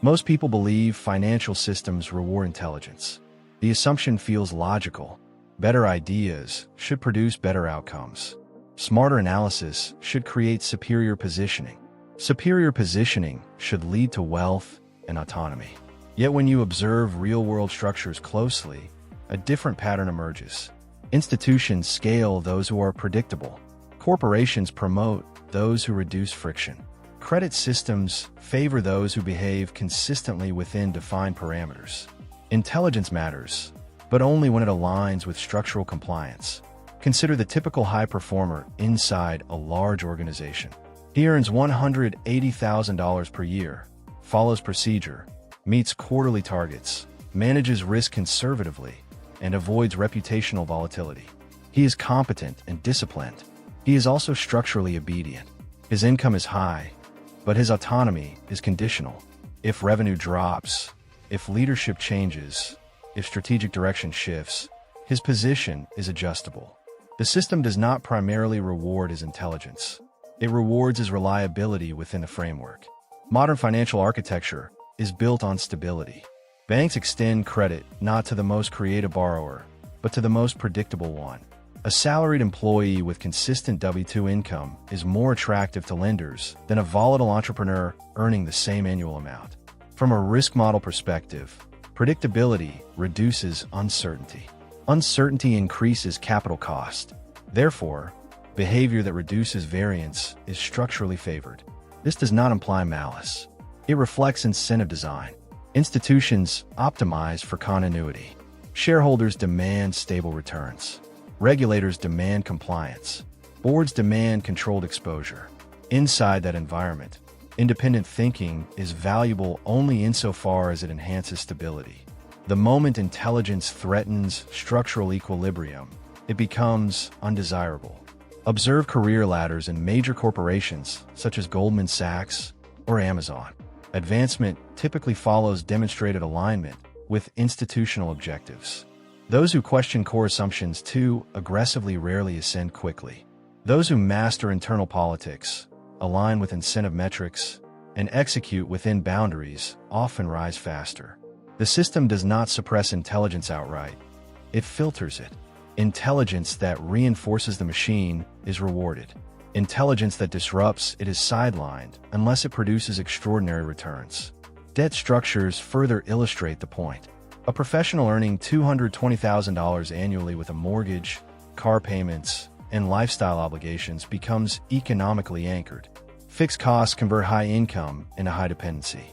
Most people believe financial systems reward intelligence. The assumption feels logical. Better ideas should produce better outcomes. Smarter analysis should create superior positioning. Superior positioning should lead to wealth and autonomy. Yet when you observe real-world structures closely, a different pattern emerges. Institutions scale those who are predictable. Corporations promote those who reduce friction. Credit systems favor those who behave consistently within defined parameters. Intelligence matters, but only when it aligns with structural compliance. Consider the typical high performer inside a large organization. He earns $180,000 per year, follows procedure, meets quarterly targets, manages risk conservatively, and avoids reputational volatility. He is competent and disciplined. He is also structurally obedient. His income is high, but his autonomy is conditional. If revenue drops, if leadership changes, if strategic direction shifts, his position is adjustable. The system does not primarily reward his intelligence. It rewards his reliability within a framework. Modern financial architecture is built on stability. Banks extend credit not to the most creative borrower, but to the most predictable one. A salaried employee with consistent W-2 income is more attractive to lenders than a volatile entrepreneur earning the same annual amount. From a risk model perspective, predictability reduces uncertainty. Uncertainty increases capital cost. Therefore, behavior that reduces variance is structurally favored. This does not imply malice. It reflects incentive design. Institutions optimize for continuity. Shareholders demand stable returns. Regulators demand compliance. Boards demand controlled exposure. Inside that environment, independent thinking is valuable only insofar as it enhances stability. The moment intelligence threatens structural equilibrium, it becomes undesirable. Observe career ladders in major corporations such as Goldman Sachs or Amazon. Advancement typically follows demonstrated alignment with institutional objectives. Those who question core assumptions too aggressively rarely ascend quickly. Those who master internal politics, align with incentive metrics, and execute within boundaries often rise faster. The system does not suppress intelligence outright. It filters it. Intelligence that reinforces the machine is rewarded. Intelligence that disrupts it is sidelined unless it produces extraordinary returns. Debt structures further illustrate the point. A professional earning $220,000 annually with a mortgage, car payments, and lifestyle obligations becomes economically anchored. Fixed costs convert high income into high dependency.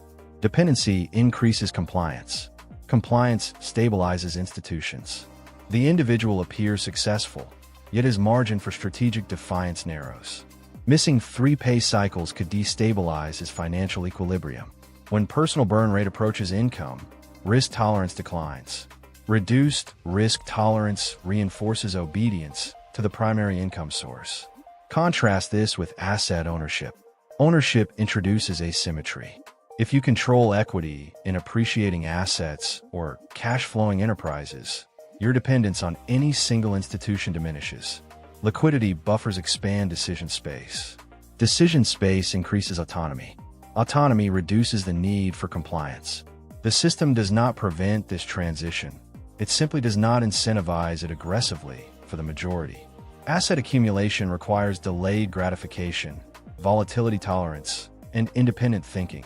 Dependency increases compliance. Compliance stabilizes institutions. The individual appears successful, yet his margin for strategic defiance narrows. Missing 3 pay cycles could destabilize his financial equilibrium. When personal burn rate approaches income, risk tolerance declines. Reduced risk tolerance reinforces obedience to the primary income source. Contrast this with asset ownership. Ownership introduces asymmetry. If you control equity in appreciating assets or cash-flowing enterprises, your dependence on any single institution diminishes. Liquidity buffers expand decision space. Decision space increases autonomy. Autonomy reduces the need for compliance. The system does not prevent this transition. It simply does not incentivize it aggressively for the majority. Asset accumulation requires delayed gratification, volatility tolerance, and independent thinking,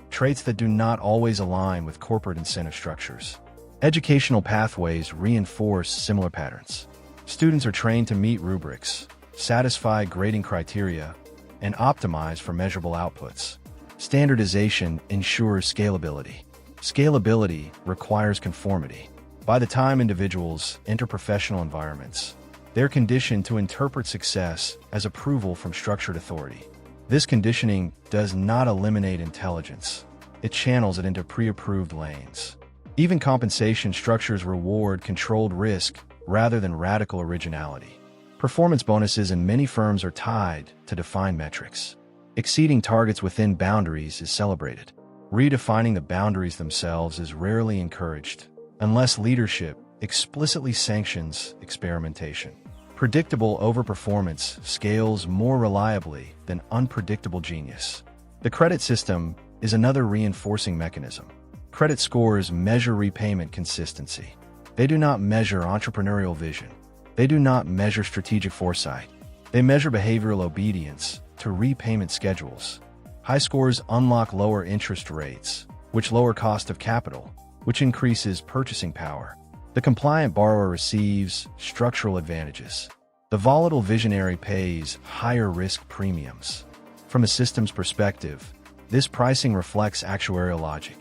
traits that do not always align with corporate incentive structures. Educational pathways reinforce similar patterns. Students are trained to meet rubrics, satisfy grading criteria, and optimize for measurable outputs. Standardization ensures scalability. Scalability requires conformity. By the time individuals enter professional environments, they're conditioned to interpret success as approval from structured authority. This conditioning does not eliminate intelligence. It channels it into pre-approved lanes. Even compensation structures reward controlled risk rather than radical originality. Performance bonuses in many firms are tied to defined metrics. Exceeding targets within boundaries is celebrated. Redefining the boundaries themselves is rarely encouraged, unless leadership explicitly sanctions experimentation. Predictable overperformance scales more reliably than unpredictable genius. The credit system is another reinforcing mechanism. Credit scores measure repayment consistency. They do not measure entrepreneurial vision. They do not measure strategic foresight. They measure behavioral obedience to repayment schedules. High scores unlock lower interest rates, which lower cost of capital, which increases purchasing power. The compliant borrower receives structural advantages. The volatile visionary pays higher risk premiums. From a systems perspective, this pricing reflects actuarial logic.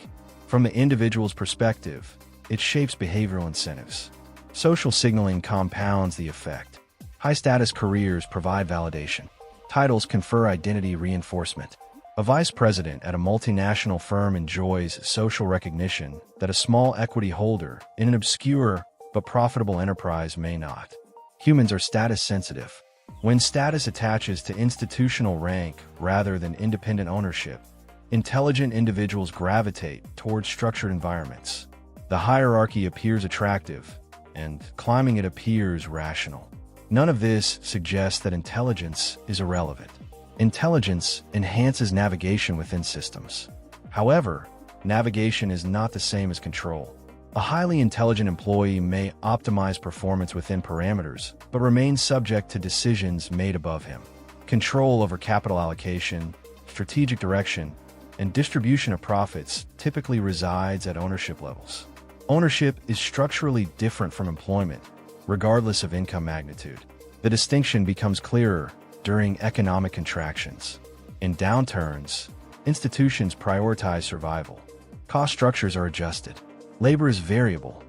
From the individual's perspective, it shapes behavioral incentives. Social signaling compounds the effect. High-status careers provide validation. Titles confer identity reinforcement. A vice president at a multinational firm enjoys social recognition that a small equity holder in an obscure but profitable enterprise may not. Humans are status-sensitive. When status attaches to institutional rank rather than independent ownership, intelligent individuals gravitate towards structured environments. The hierarchy appears attractive, and climbing it appears rational. None of this suggests that intelligence is irrelevant. Intelligence enhances navigation within systems. However, navigation is not the same as control. A highly intelligent employee may optimize performance within parameters, but remain subject to decisions made above him. Control over capital allocation, strategic direction, and distribution of profits typically resides at ownership levels. Ownership is structurally different from employment, regardless of income magnitude. The distinction becomes clearer during economic contractions. In downturns, institutions prioritize survival. Cost structures are adjusted. Labor is variable.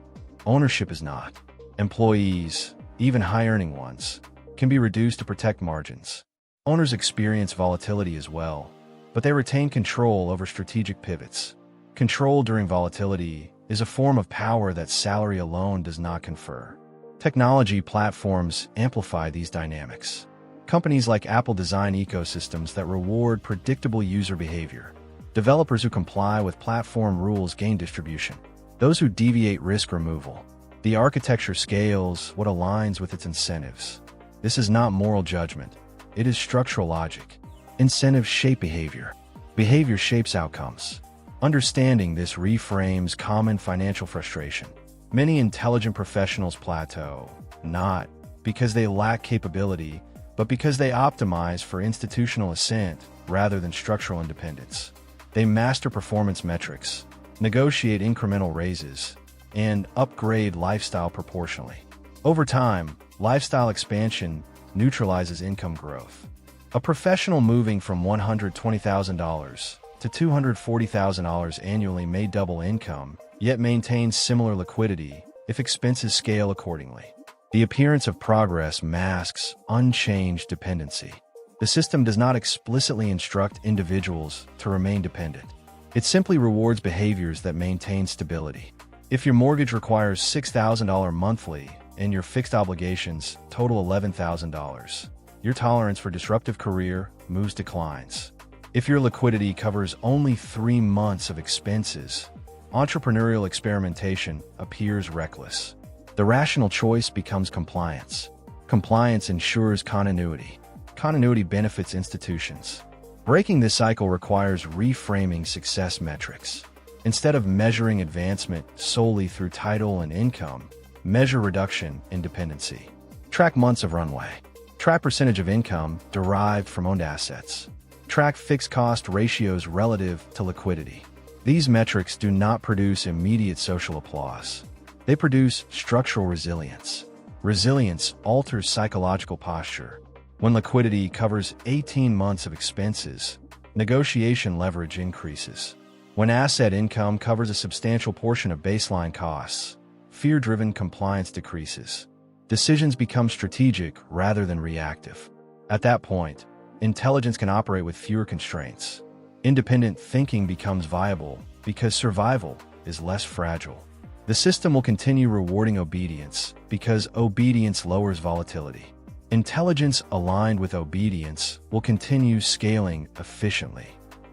Ownership is not. Employees, even high-earning ones, can be reduced to protect margins. Owners experience volatility as well, but they retain control over strategic pivots. Control during volatility is a form of power that salary alone does not confer. Technology platforms amplify these dynamics. Companies like Apple design ecosystems that reward predictable user behavior. Developers who comply with platform rules gain distribution. Those who deviate risk removal. The architecture scales what aligns with its incentives. This is not moral judgment. It is structural logic. Incentives shape behavior. Behavior shapes outcomes. Understanding this reframes common financial frustration. Many intelligent professionals plateau, not because they lack capability, but because they optimize for institutional ascent rather than structural independence. They master performance metrics, negotiate incremental raises, and upgrade lifestyle proportionally. Over time, lifestyle expansion neutralizes income growth. A professional moving from $120,000 to $240,000 annually may double income, yet maintains similar liquidity if expenses scale accordingly. The appearance of progress masks unchanged dependency. The system does not explicitly instruct individuals to remain dependent. It simply rewards behaviors that maintain stability. If your mortgage requires $6,000 monthly and your fixed obligations total $11,000, your tolerance for disruptive career moves declines. If your liquidity covers only 3 months of expenses, entrepreneurial experimentation appears reckless. The rational choice becomes compliance. Compliance ensures continuity. Continuity benefits institutions. Breaking this cycle requires reframing success metrics. Instead of measuring advancement solely through title and income, measure reduction in dependency. Track months of runway. Track percentage of income derived from owned assets. Track fixed cost ratios relative to liquidity. These metrics do not produce immediate social applause. They produce structural resilience. Resilience alters psychological posture. When liquidity covers 18 months of expenses, negotiation leverage increases. When asset income covers a substantial portion of baseline costs, fear-driven compliance decreases. Decisions become strategic rather than reactive. At that point, intelligence can operate with fewer constraints. Independent thinking becomes viable because survival is less fragile. The system will continue rewarding obedience because obedience lowers volatility. Intelligence aligned with obedience will continue scaling efficiently.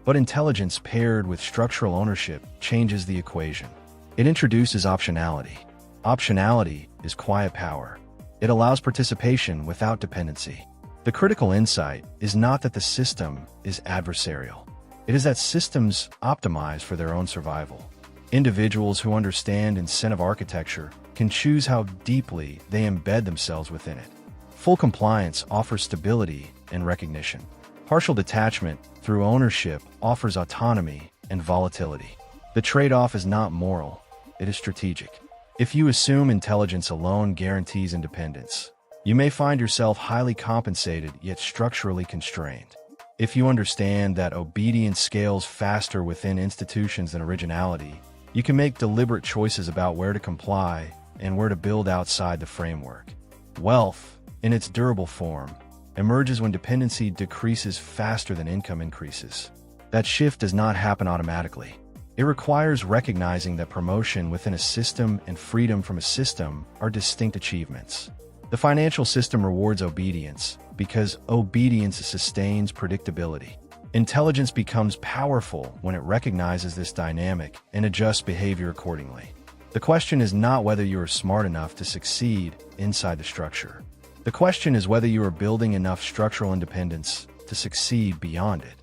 But intelligence paired with structural ownership changes the equation. It introduces optionality. Optionality is quiet power. It allows participation without dependency. The critical insight is not that the system is adversarial. It is that systems optimize for their own survival. Individuals who understand incentive architecture can choose how deeply they embed themselves within it. Full compliance offers stability and recognition. Partial detachment through ownership offers autonomy and volatility. The trade-off is not moral, it is strategic. If you assume intelligence alone guarantees independence, you may find yourself highly compensated yet structurally constrained. If you understand that obedience scales faster within institutions than originality, you can make deliberate choices about where to comply and where to build outside the framework. Wealth, in its durable form, emerges when dependency decreases faster than income increases. That shift does not happen automatically. It requires recognizing that promotion within a system and freedom from a system are distinct achievements. The financial system rewards obedience because obedience sustains predictability. Intelligence becomes powerful when it recognizes this dynamic and adjusts behavior accordingly. The question is not whether you are smart enough to succeed inside the structure. The question is whether you are building enough structural independence to succeed beyond it.